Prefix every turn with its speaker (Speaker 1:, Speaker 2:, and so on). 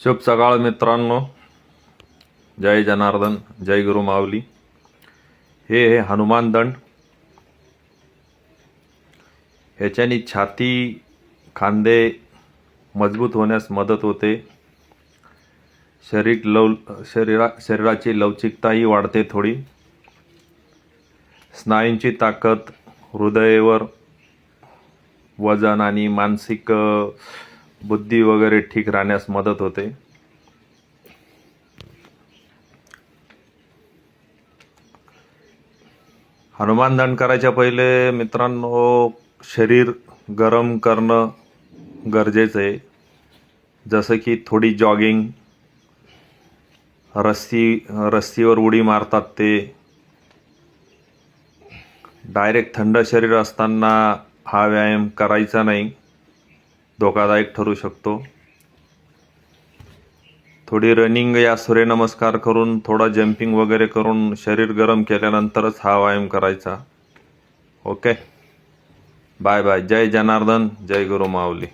Speaker 1: शुभ सकाळ मित्रांनो. जय जनार्दन, जय गुरु माऊली. हे हनुमान दंड. ह्याच्यानी छाती खांदे मजबूत होण्यास मदत होते. शरीराची लवचिकताही वाढते थोडी. स्नायूंची ताकद, हृदयावर वजन आणि मानसिक बुद्धी वगैरे ठीक राहण्यास मदत होते. हनुमान दंड करायच्या पहिले मित्रांनो शरीर गरम करणं गरजेचं आहे. जसं की थोडी जॉगिंग, रस्सीवर उडी मारतात ते. डायरेक्ट थंड शरीर असताना हा व्यायाम करायचा नाही, धोकादायक ठरू शकतो. थोडी रनिंग या सूर्यनमस्कार करून, थोडा जंपिंग वगैरे करून शरीर गरम केल्यानंतरच हा व्यायाम करायचा. Okay, bye bye. जय जनार्दन, जय गुरु माऊली.